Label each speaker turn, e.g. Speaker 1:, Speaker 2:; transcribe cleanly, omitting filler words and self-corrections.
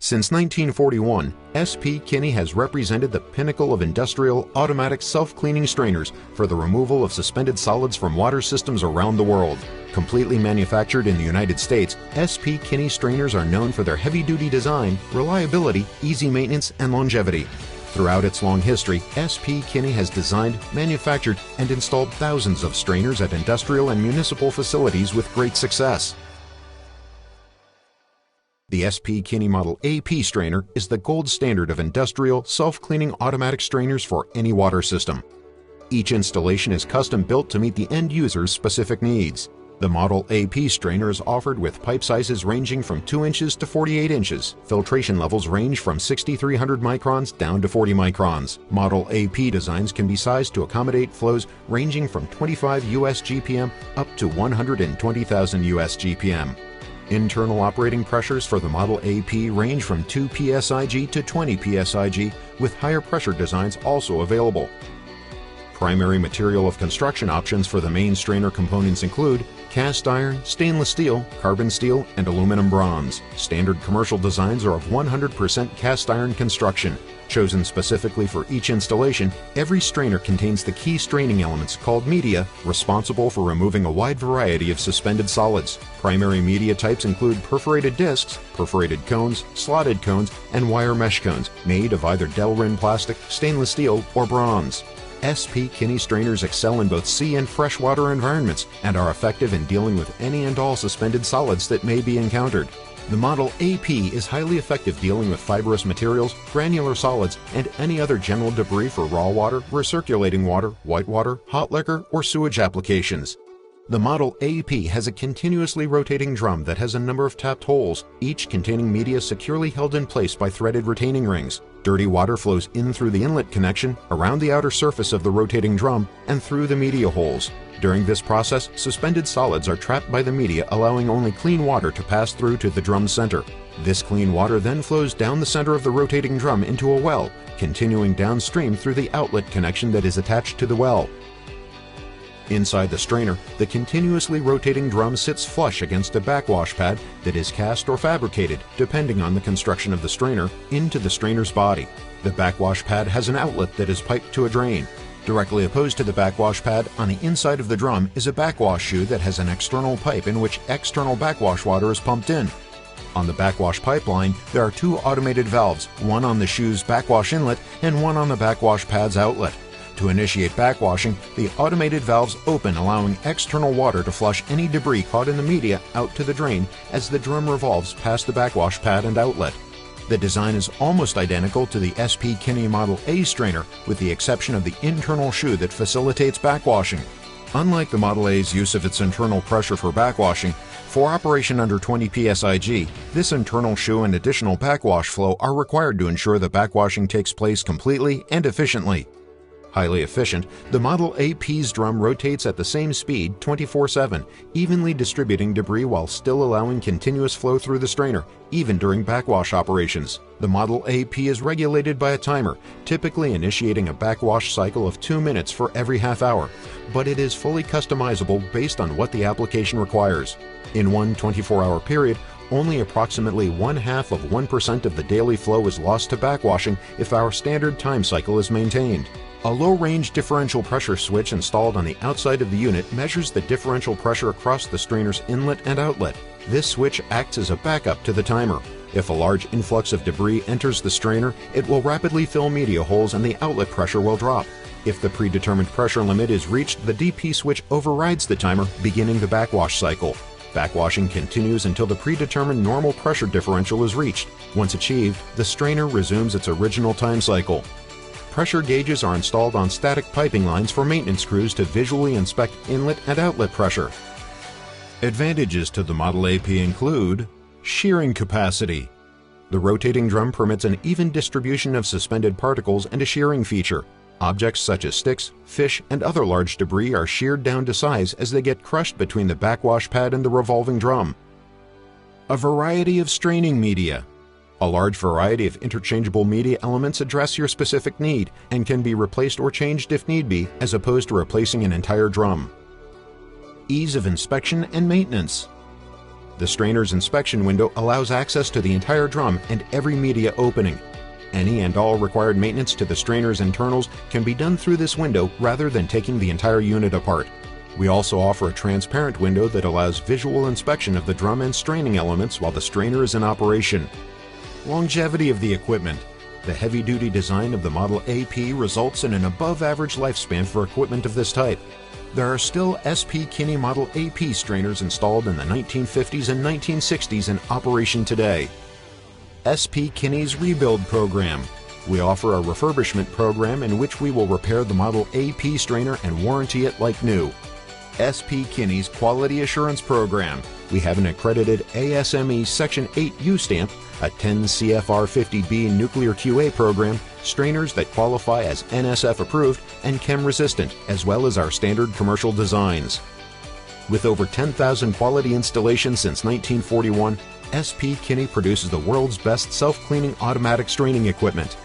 Speaker 1: Since 1941, SP Kinney has represented the pinnacle of industrial automatic self-cleaning strainers for the removal of suspended solids from water systems around the world. Completely manufactured in the United States, SP Kinney strainers are known for their heavy-duty design, reliability, easy maintenance, and longevity. Throughout its long history, SP Kinney has designed, manufactured, and installed thousands of strainers at industrial and municipal facilities with great success. The SP Kinney Model AP strainer is the gold standard of industrial, self-cleaning automatic strainers for any water system. Each installation is custom built to meet the end user's specific needs. The Model AP strainer is offered with pipe sizes ranging from 2 inches to 48 inches. Filtration levels range from 6,300 microns down to 40 microns. Model AP designs can be sized to accommodate flows ranging from 25 US GPM up to 120,000 US GPM. Internal operating pressures for the Model AP range from 2 psig to 20 psig, with higher pressure designs also available. Primary material of construction options for the main strainer components include cast iron, stainless steel, carbon steel, and aluminum bronze. Standard commercial designs are of 100% cast iron construction. Chosen specifically for each installation, every strainer contains the key straining elements called media, responsible for removing a wide variety of suspended solids. Primary media types include perforated discs, perforated cones, slotted cones, and wire mesh cones, made of either Delrin plastic, stainless steel, or bronze. SP Kinney strainers excel in both sea and freshwater environments and are effective in dealing with any and all suspended solids that may be encountered. The Model AP is highly effective dealing with fibrous materials, granular solids, and any other general debris for raw water, recirculating water, whitewater, hot liquor, or sewage applications. The Model AP has a continuously rotating drum that has a number of tapped holes, each containing media securely held in place by threaded retaining rings. Dirty water flows in through the inlet connection, around the outer surface of the rotating drum, and through the media holes. During this process, suspended solids are trapped by the media, allowing only clean water to pass through to the drum center. This clean water then flows down the center of the rotating drum into a well, continuing downstream through the outlet connection that is attached to the well. Inside the strainer, the continuously rotating drum sits flush against a backwash pad that is cast or fabricated, depending on the construction of the strainer, into the strainer's body. The backwash pad has an outlet that is piped to a drain. Directly opposed to the backwash pad, on the inside of the drum, is a backwash shoe that has an external pipe in which external backwash water is pumped in. On the backwash pipeline, there are 2 automated valves, one on the shoe's backwash inlet and one on the backwash pad's outlet. To initiate backwashing, the automated valves open, allowing external water to flush any debris caught in the media out to the drain as the drum revolves past the backwash pad and outlet. The design is almost identical to the SP Kinney Model A strainer, with the exception of the internal shoe that facilitates backwashing. Unlike the Model A's use of its internal pressure for backwashing, for operation under 20 psig, this internal shoe and additional backwash flow are required to ensure that backwashing takes place completely and efficiently. Highly efficient, the Model AP's drum rotates at the same speed 24/7, evenly distributing debris while still allowing continuous flow through the strainer, even during backwash operations. The Model AP is regulated by a timer, typically initiating a backwash cycle of 2 minutes for every half hour, but it is fully customizable based on what the application requires. In one 24-hour period, only approximately 0.5% of the daily flow is lost to backwashing if our standard time cycle is maintained. A low-range differential pressure switch installed on the outside of the unit measures the differential pressure across the strainer's inlet and outlet. This switch acts as a backup to the timer. If a large influx of debris enters the strainer, it will rapidly fill media holes and the outlet pressure will drop. If the predetermined pressure limit is reached, the DP switch overrides the timer, beginning the backwash cycle. Backwashing continues until the predetermined normal pressure differential is reached. Once achieved, the strainer resumes its original time cycle. Pressure gauges are installed on static piping lines for maintenance crews to visually inspect inlet and outlet pressure. Advantages to the Model AP include shearing capacity. The rotating drum permits an even distribution of suspended particles and a shearing feature. Objects such as sticks, fish, and other large debris are sheared down to size as they get crushed between the backwash pad and the revolving drum. A variety of straining media. A large variety of interchangeable media elements address your specific need and can be replaced or changed if need be, as opposed to replacing an entire drum. Ease of inspection and maintenance. The strainer's inspection window allows access to the entire drum and every media opening. Any and all required maintenance to the strainer's internals can be done through this window rather than taking the entire unit apart. We also offer a transparent window that allows visual inspection of the drum and straining elements while the strainer is in operation. Longevity of the equipment. The heavy-duty design of the Model AP results in an above-average lifespan for equipment of this type. There are still SP Kinney Model AP strainers installed in the 1950s and 1960s in operation today. SP Kinney's Rebuild Program. We offer a refurbishment program in which we will repair the Model AP strainer and warranty it like new. SP Kinney's Quality Assurance Program. We have an accredited ASME Section 8U stamp, a 10 CFR 50B nuclear QA program, strainers that qualify as NSF approved and chem resistant, as well as our standard commercial designs. With over 10,000 quality installations since 1941, SP Kinney produces the world's best self-cleaning automatic straining equipment.